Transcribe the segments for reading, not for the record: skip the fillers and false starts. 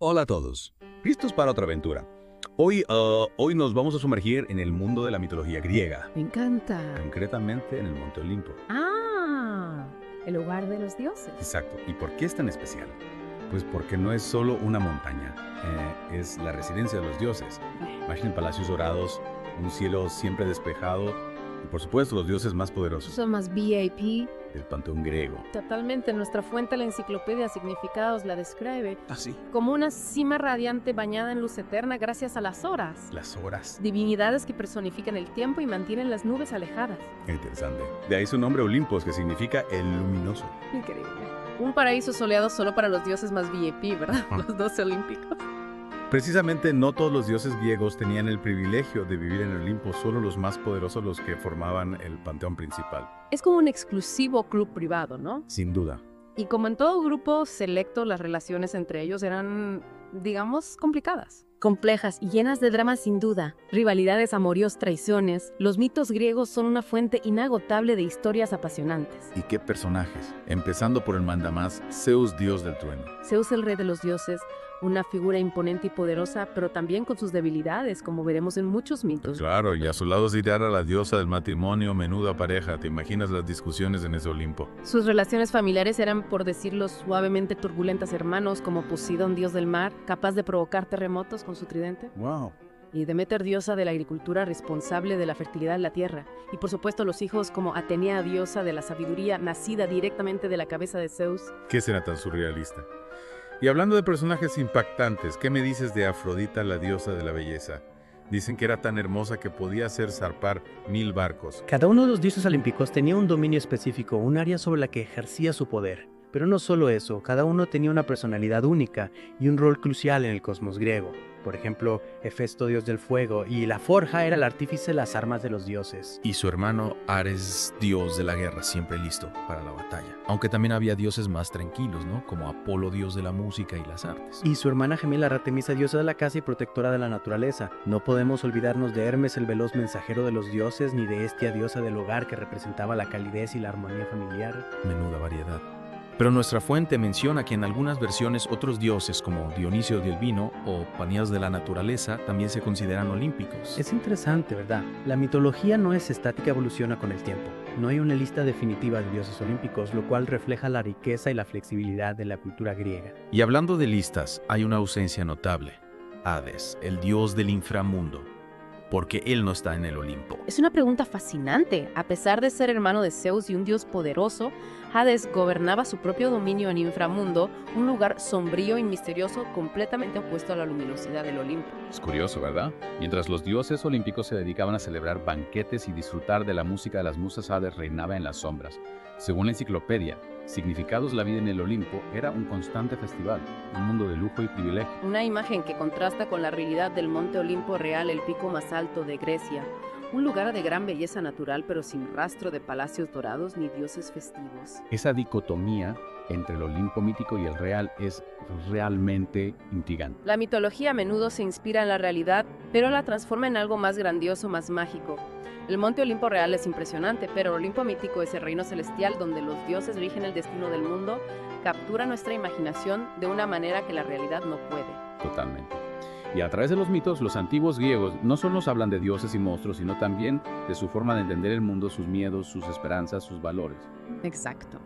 Hola a todos, listos para otra aventura. Hoy nos vamos a sumergir en el mundo de la mitología griega, Me encanta. concretamente en el Monte Olimpo. Ah, el hogar de los dioses. Exacto. ¿Y por qué es tan especial? Pues porque no es solo una montaña, es la residencia de los dioses. Imaginen palacios dorados, un cielo siempre despejado y por supuesto los dioses más poderosos Son más VIP. del panteón griego. Totalmente. Nuestra fuente, la enciclopedia Significados, la describe Así. como una cima radiante bañada en luz eterna gracias a las horas. Las horas. Divinidades que personifican el tiempo y mantienen las nubes alejadas. Interesante. De ahí su nombre Olimpos, que significa el luminoso. Increíble. Un paraíso soleado solo para los dioses más VIP, ¿verdad? Los 12 olímpicos. Precisamente no todos los dioses griegos tenían el privilegio de vivir en el Olimpo, solo los más poderosos los que formaban el panteón principal. Es como un exclusivo club privado, ¿no? Sin duda. Y como en todo grupo selecto, las relaciones entre ellos eran, digamos, complicadas. Complejas y llenas de drama sin duda. Rivalidades, amoríos, traiciones. Los mitos griegos son una fuente inagotable de historias apasionantes. ¿Y qué personajes? Empezando por el mandamás, Zeus, dios del trueno. Zeus, el rey de los dioses, una figura imponente y poderosa, pero también con sus debilidades, como veremos en muchos mitos. Claro, y a su lado Zidara, la diosa del matrimonio, menuda pareja. ¿Te imaginas las discusiones en ese Olimpo? Sus relaciones familiares eran, por decirlo suavemente, turbulentas hermanos, como Poseidón, dios del mar, capaz de provocar terremotos con su tridente. ¡Wow! Y Demeter, diosa de la agricultura, responsable de la fertilidad de la tierra. Y por supuesto los hijos como Atenea, diosa de la sabiduría, nacida directamente de la cabeza de Zeus. ¿Qué será tan surrealista? Y hablando de personajes impactantes, ¿qué me dices de Afrodita, la diosa de la belleza? Dicen que era tan hermosa que podía hacer zarpar 1000 barcos. Cada uno de los dioses olímpicos tenía un dominio específico, un área sobre la que ejercía su poder. Pero no solo eso, cada uno tenía una personalidad única y un rol crucial en el cosmos griego. Por ejemplo, Hefesto, dios del fuego, y la forja era el artífice de las armas de los dioses. Y su hermano Ares, dios de la guerra, siempre listo para la batalla. Aunque también había dioses más tranquilos, ¿no? Como Apolo, dios de la música y las artes. Y su hermana gemela Artemisa, diosa de la casa y protectora de la naturaleza. No podemos olvidarnos de Hermes, el veloz mensajero de los dioses, ni de Hestia, diosa del hogar, que representaba la calidez y la armonía familiar. Menuda variedad. Pero nuestra fuente menciona que en algunas versiones otros dioses como Dionisio del vino o Panías de la naturaleza también se consideran olímpicos. Es interesante, ¿verdad? La mitología no es estática, evoluciona con el tiempo. No hay una lista definitiva de dioses olímpicos, lo cual refleja la riqueza y la flexibilidad de la cultura griega. Y hablando de listas, hay una ausencia notable. Hades, el dios del inframundo, porque él no está en el Olimpo. Es una pregunta fascinante. A pesar de ser hermano de Zeus y un dios poderoso, Hades gobernaba su propio dominio en inframundo, un lugar sombrío y misterioso completamente opuesto a la luminosidad del Olimpo. Es curioso, ¿verdad? Mientras los dioses olímpicos se dedicaban a celebrar banquetes y disfrutar de la música de las musas, Hades reinaba en las sombras. Según la enciclopedia, Significados, la vida en el Olimpo era un constante festival, un mundo de lujo y privilegio. Una imagen que contrasta con la realidad del Monte Olimpo real, el pico más alto de Grecia. Un lugar de gran belleza natural, pero sin rastro de palacios dorados ni dioses festivos. Esa dicotomía entre el Olimpo mítico y el real es realmente intrigante. La mitología a menudo se inspira en la realidad, pero la transforma en algo más grandioso, más mágico. El Monte Olimpo real es impresionante, pero el Olimpo mítico, ese reino celestial donde los dioses rigen el destino del mundo, captura nuestra imaginación de una manera que la realidad no puede. Totalmente. Y a través de los mitos, los antiguos griegos no solo nos hablan de dioses y monstruos, sino también de su forma de entender el mundo, sus miedos, sus esperanzas, sus valores. Exacto.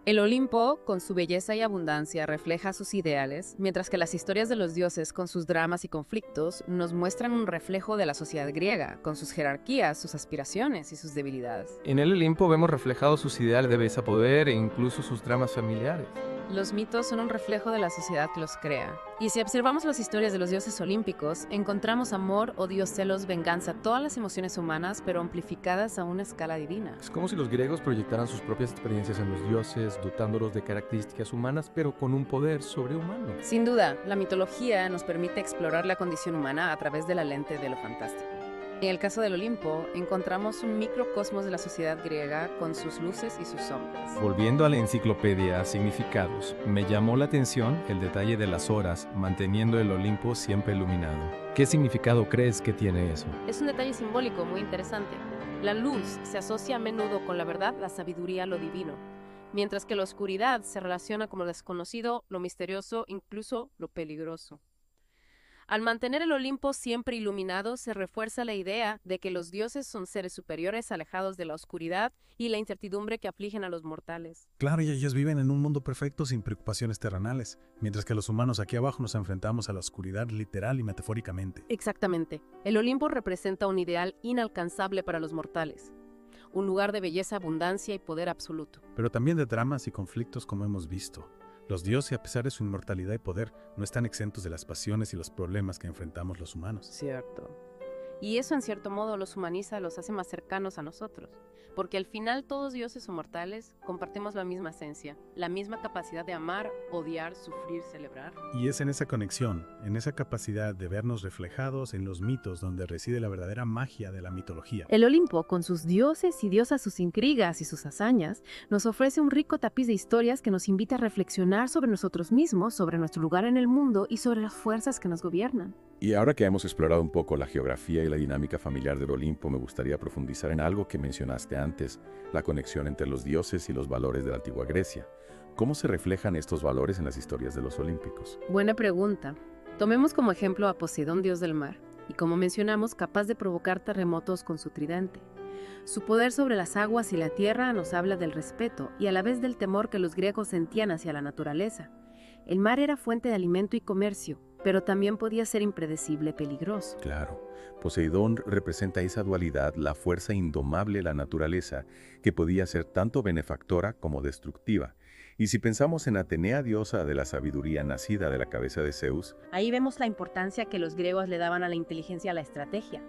El Olimpo, con su belleza y abundancia, refleja sus ideales, mientras que las historias de los dioses, con sus dramas y conflictos, nos muestran un reflejo de la sociedad griega, con sus jerarquías, sus aspiraciones y sus debilidades. En el Olimpo vemos reflejados sus ideales de belleza, poder e incluso sus dramas familiares. Los mitos son un reflejo de la sociedad que los crea. Y si observamos las historias de los dioses olímpicos, encontramos amor, odio, celos, venganza, todas las emociones humanas, pero amplificadas a una escala divina. Es como si los griegos proyectaran sus propias experiencias en los dioses, dotándolos de características humanas, pero con un poder sobrehumano. Sin duda, la mitología nos permite explorar la condición humana a través de la lente de lo fantástico. En el caso del Olimpo, encontramos un microcosmos de la sociedad griega con sus luces y sus sombras. Volviendo a la enciclopedia Significados, me llamó la atención el detalle de las horas, manteniendo el Olimpo siempre iluminado. ¿Qué significado crees que tiene eso? Es un detalle simbólico muy interesante. La luz se asocia a menudo con la verdad, la sabiduría, lo divino. mientras que la oscuridad se relaciona con lo desconocido, lo misterioso, incluso lo peligroso. Al mantener el Olimpo siempre iluminado, se refuerza la idea de que los dioses son seres superiores alejados de la oscuridad y la incertidumbre que afligen a los mortales. Claro, y ellos viven en un mundo perfecto sin preocupaciones terrenales, mientras que los humanos aquí abajo nos enfrentamos a la oscuridad literal y metafóricamente. Exactamente. El Olimpo representa un ideal inalcanzable para los mortales. Un lugar de belleza, abundancia y poder absoluto. Pero también de dramas y conflictos como hemos visto. Los dioses, a pesar de su inmortalidad y poder, no están exentos de las pasiones y los problemas que enfrentamos los humanos. Cierto. Y eso en cierto modo los humaniza, los hace más cercanos a nosotros. Porque al final todos dioses o mortales compartimos la misma esencia, la misma capacidad de amar, odiar, sufrir, celebrar. Y es en esa conexión, en esa capacidad de vernos reflejados en los mitos donde reside la verdadera magia de la mitología. El Olimpo, con sus dioses y diosas, sus intrigas y sus hazañas, nos ofrece un rico tapiz de historias que nos invita a reflexionar sobre nosotros mismos, sobre nuestro lugar en el mundo y sobre las fuerzas que nos gobiernan. Y ahora que hemos explorado un poco la geografía y la dinámica familiar del Olimpo, me gustaría profundizar en algo que mencionaste antes, la conexión entre los dioses y los valores de la antigua Grecia. ¿Cómo se reflejan estos valores en las historias de los olímpicos? Buena pregunta. Tomemos como ejemplo a Poseidón, dios del mar, y como mencionamos, capaz de provocar terremotos con su tridente. Su poder sobre las aguas y la tierra nos habla del respeto y a la vez del temor que los griegos sentían hacia la naturaleza. El mar era fuente de alimento y comercio, pero también podía ser impredecible, peligroso. Claro, Poseidón representa esa dualidad, la fuerza indomable de la naturaleza, que podía ser tanto benefactora como destructiva. Y si pensamos en Atenea, diosa de la sabiduría nacida de la cabeza de Zeus, Ahí vemos la importancia que los griegos le daban a la inteligencia y a la estrategia.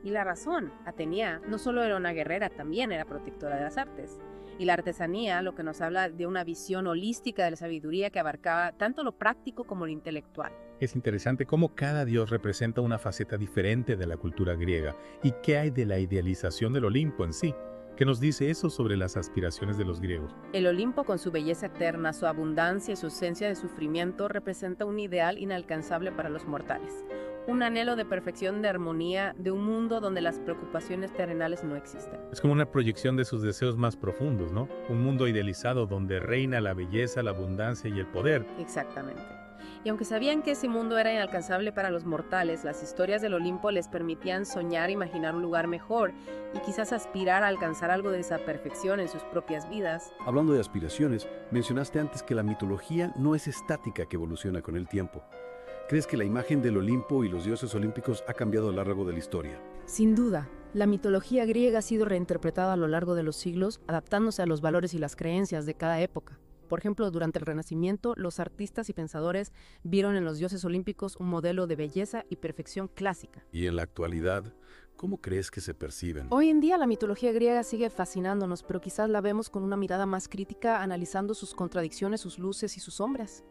Y la razón, Atenea no solo era una guerrera, también era protectora de las artes. Y la artesanía, lo que nos habla de una visión holística de la sabiduría que abarcaba tanto lo práctico como lo intelectual. Es interesante cómo cada dios representa una faceta diferente de la cultura griega y qué hay de la idealización del Olimpo en sí. ¿Qué nos dice eso sobre las aspiraciones de los griegos? El Olimpo, con su belleza eterna, su abundancia y su ausencia de sufrimiento, representa un ideal inalcanzable para los mortales. Un anhelo de perfección, de armonía, de un mundo donde las preocupaciones terrenales no existen. Es como una proyección de sus deseos más profundos, ¿no? Un mundo idealizado donde reina la belleza, la abundancia y el poder. Exactamente. Y aunque sabían que ese mundo era inalcanzable para los mortales, las historias del Olimpo les permitían soñar, imaginar un lugar mejor y quizás aspirar a alcanzar algo de esa perfección en sus propias vidas. Hablando de aspiraciones, mencionaste antes que la mitología no es estática, que evoluciona con el tiempo. ¿Crees que la imagen del Olimpo y los dioses olímpicos ha cambiado a lo largo de la historia? Sin duda, la mitología griega ha sido reinterpretada a lo largo de los siglos, adaptándose a los valores y las creencias de cada época. Por ejemplo, durante el Renacimiento, los artistas y pensadores vieron en los dioses olímpicos un modelo de belleza y perfección clásica. Y en la actualidad, ¿cómo crees que se perciben? Hoy en día la mitología griega sigue fascinándonos, pero quizás la vemos con una mirada más crítica, analizando sus contradicciones, sus luces y sus sombras.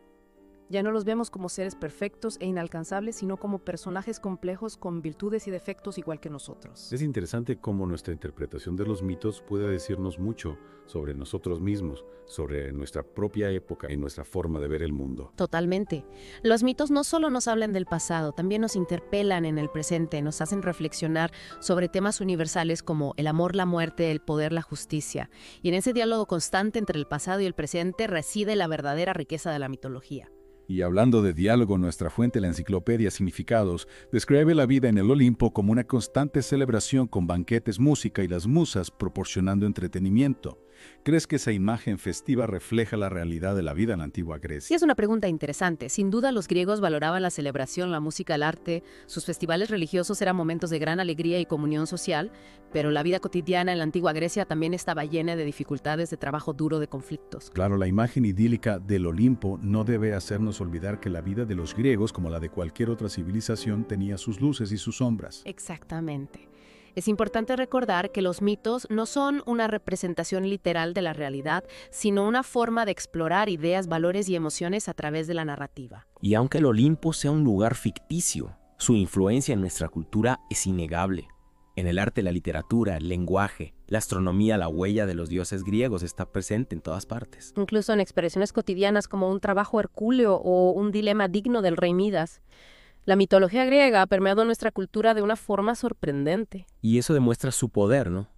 Ya no los vemos como seres perfectos e inalcanzables, sino como personajes complejos con virtudes y defectos igual que nosotros. Es interesante cómo nuestra interpretación de los mitos puede decirnos mucho sobre nosotros mismos, sobre nuestra propia época y nuestra forma de ver el mundo. Totalmente. Los mitos no solo nos hablan del pasado, también nos interpelan en el presente, nos hacen reflexionar sobre temas universales como el amor, la muerte, el poder, la justicia. Y en ese diálogo constante entre el pasado y el presente reside la verdadera riqueza de la mitología. Y hablando de diálogo, nuestra fuente, la enciclopedia Significados, describe la vida en el Olimpo como una constante celebración con banquetes, música y las musas proporcionando entretenimiento. ¿Crees que esa imagen festiva refleja la realidad de la vida en la antigua Sí, Grecia? es una pregunta interesante. Sin duda, los griegos valoraban la celebración, la música, el arte. Sus festivales religiosos eran momentos de gran alegría y comunión social, pero la vida cotidiana en la antigua Grecia también estaba llena de dificultades, de trabajo duro, de conflictos. Claro, la imagen idílica del Olimpo no debe hacernos olvidar que la vida de los griegos, como la de cualquier otra civilización, tenía sus luces y sus sombras. Exactamente. Es importante recordar que los mitos no son una representación literal de la realidad, sino una forma de explorar ideas, valores y emociones a través de la narrativa. Y aunque el Olimpo sea un lugar ficticio, su influencia en nuestra cultura es innegable. En el arte, la literatura, el lenguaje, la astronomía, la huella de los dioses griegos está presente en todas partes. Incluso en expresiones cotidianas como un trabajo hercúleo o un dilema digno del rey Midas. La mitología griega ha permeado nuestra cultura de una forma sorprendente. Y eso demuestra su poder, ¿no?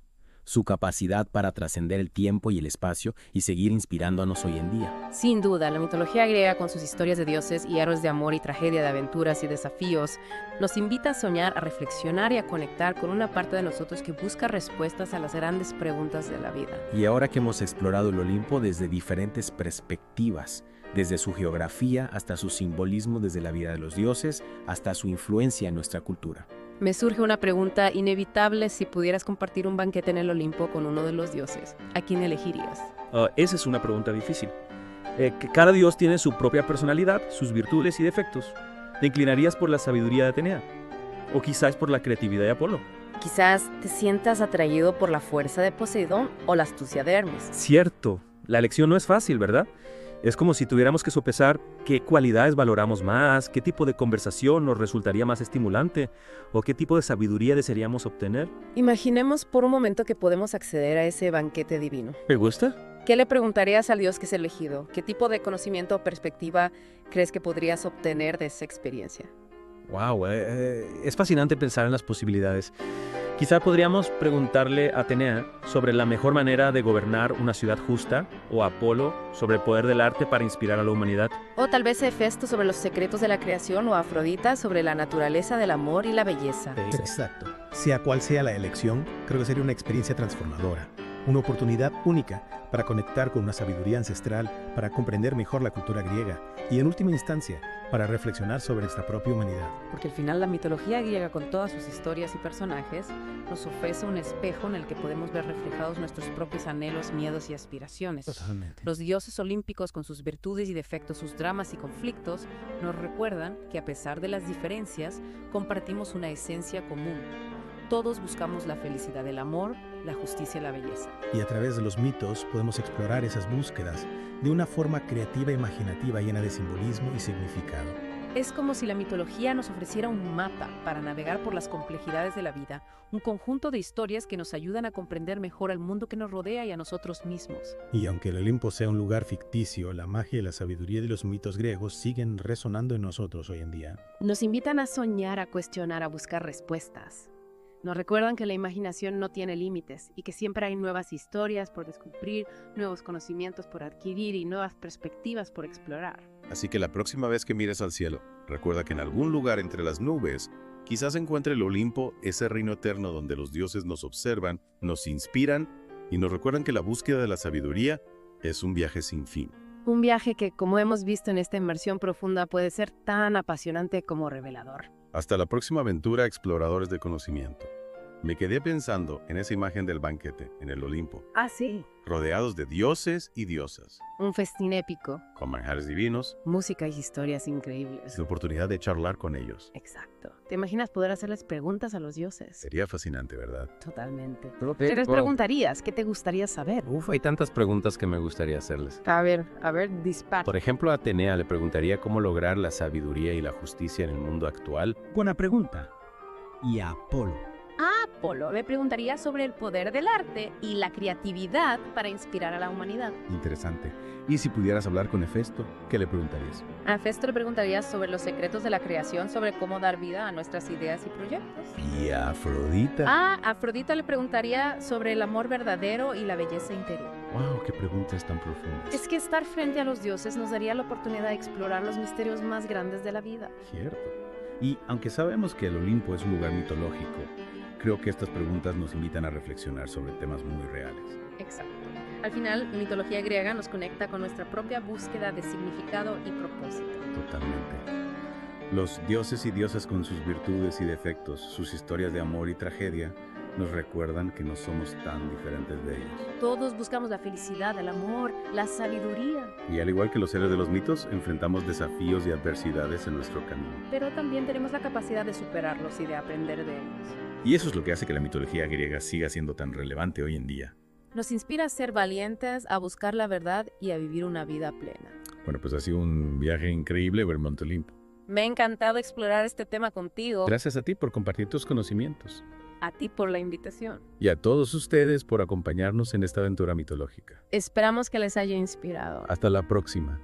su capacidad para trascender el tiempo y el espacio y seguir inspirándonos hoy en día. Sin duda, la mitología griega, con sus historias de dioses y héroes de amor y tragedia, de aventuras y desafíos, nos invita a soñar, a reflexionar y a conectar con una parte de nosotros que busca respuestas a las grandes preguntas de la vida. Y ahora que hemos explorado el Olimpo desde diferentes perspectivas, desde su geografía hasta su simbolismo, desde la vida de los dioses hasta su influencia en nuestra cultura. Me surge una pregunta inevitable: si pudieras compartir un banquete en el Olimpo con uno de los dioses, ¿a quién elegirías? Esa es una pregunta difícil. Que cada dios tiene su propia personalidad, sus virtudes y defectos. ¿Te inclinarías por la sabiduría de Atenea? ¿O quizás por la creatividad de Apolo? Quizás te sientas atraído por la fuerza de Poseidón o la astucia de Hermes. Cierto, la elección no es fácil, ¿verdad? Es como si tuviéramos que sopesar qué cualidades valoramos más, qué tipo de conversación nos resultaría más estimulante o qué tipo de sabiduría desearíamos obtener. Imaginemos por un momento que podemos acceder a ese banquete divino. ¿Me gusta? ¿Qué le preguntarías al dios que es elegido? ¿Qué tipo de conocimiento o perspectiva crees que podrías obtener de esa experiencia? Wow, es fascinante pensar en las posibilidades. Quizá podríamos preguntarle a Atenea sobre la mejor manera de gobernar una ciudad justa, o a Apolo sobre el poder del arte para inspirar a la humanidad. O tal vez a Hefesto sobre los secretos de la creación, o a Afrodita sobre la naturaleza del amor y la belleza. Exacto. Sea cual sea la elección, creo que sería una experiencia transformadora. Una oportunidad única para conectar con una sabiduría ancestral, para comprender mejor la cultura griega y, en última instancia, para reflexionar sobre nuestra propia humanidad. Porque al final la mitología griega, con todas sus historias y personajes, nos ofrece un espejo en el que podemos ver reflejados nuestros propios anhelos, miedos y aspiraciones. Totalmente. Los dioses olímpicos, con sus virtudes y defectos, sus dramas y conflictos, nos recuerdan que a pesar de las diferencias, compartimos una esencia común. Todos buscamos la felicidad, el amor, la justicia y la belleza. Y a través de los mitos podemos explorar esas búsquedas de una forma creativa e imaginativa, llena de simbolismo y significado. Es como si la mitología nos ofreciera un mapa para navegar por las complejidades de la vida, un conjunto de historias que nos ayudan a comprender mejor al mundo que nos rodea y a nosotros mismos. Y aunque el Olimpo sea un lugar ficticio, la magia y la sabiduría de los mitos griegos siguen resonando en nosotros hoy en día. Nos invitan a soñar, a cuestionar, a buscar respuestas. Nos recuerdan que la imaginación no tiene límites y que siempre hay nuevas historias por descubrir, nuevos conocimientos por adquirir y nuevas perspectivas por explorar. Así que la próxima vez que mires al cielo, recuerda que en algún lugar entre las nubes, quizás encuentre el Olimpo, ese reino eterno donde los dioses nos observan, nos inspiran y nos recuerdan que la búsqueda de la sabiduría es un viaje sin fin. Un viaje que, como hemos visto en esta inmersión profunda, puede ser tan apasionante como revelador. Hasta la próxima aventura, exploradores de conocimiento. Me quedé pensando en esa imagen del banquete en el Olimpo. Ah, sí. Rodeados de dioses y diosas, Un festín épico, con manjares divinos, música y historias increíbles. la oportunidad de charlar con ellos. Exacto. ¿Te imaginas poder hacerles preguntas a los dioses? Sería fascinante, ¿verdad? Totalmente. Profe, ¿Qué les wow. preguntarías? ¿Qué te gustaría saber? Hay tantas preguntas que me gustaría hacerles. A ver, dispara. Por ejemplo, a Atenea le preguntaría cómo lograr la sabiduría y la justicia en el mundo actual. Buena pregunta. Y a Apolo. A Apolo le preguntaría sobre el poder del arte y la creatividad para inspirar a la humanidad. Interesante. Y si pudieras hablar con Hefesto, ¿qué le preguntarías? A Hefesto le preguntaría sobre los secretos de la creación, sobre cómo dar vida a nuestras ideas y proyectos. ¿Y a Afrodita? A Afrodita le preguntaría sobre el amor verdadero y la belleza interior. ¡Wow! ¡Qué preguntas tan profundas! Es que estar frente a los dioses nos daría la oportunidad de explorar los misterios más grandes de la vida. Cierto. Y aunque sabemos que el Olimpo es un lugar mitológico, creo que estas preguntas nos invitan a reflexionar sobre temas muy reales. Exacto. Al final, la mitología griega nos conecta con nuestra propia búsqueda de significado y propósito. Totalmente. Los dioses y diosas, con sus virtudes y defectos, sus historias de amor y tragedia, nos recuerdan que no somos tan diferentes de ellos. Todos buscamos la felicidad, el amor, la sabiduría. Y al igual que los héroes de los mitos, enfrentamos desafíos y adversidades en nuestro camino. Pero también tenemos la capacidad de superarlos y de aprender de ellos. Y eso es lo que hace que la mitología griega siga siendo tan relevante hoy en día. Nos inspira a ser valientes, a buscar la verdad y a vivir una vida plena. Bueno, pues ha sido un viaje increíble ver Monte Olimpo. Me ha encantado explorar este tema contigo. Gracias a ti por compartir tus conocimientos. A ti por la invitación. Y a todos ustedes por acompañarnos en esta aventura mitológica. Esperamos que les haya inspirado. Hasta la próxima.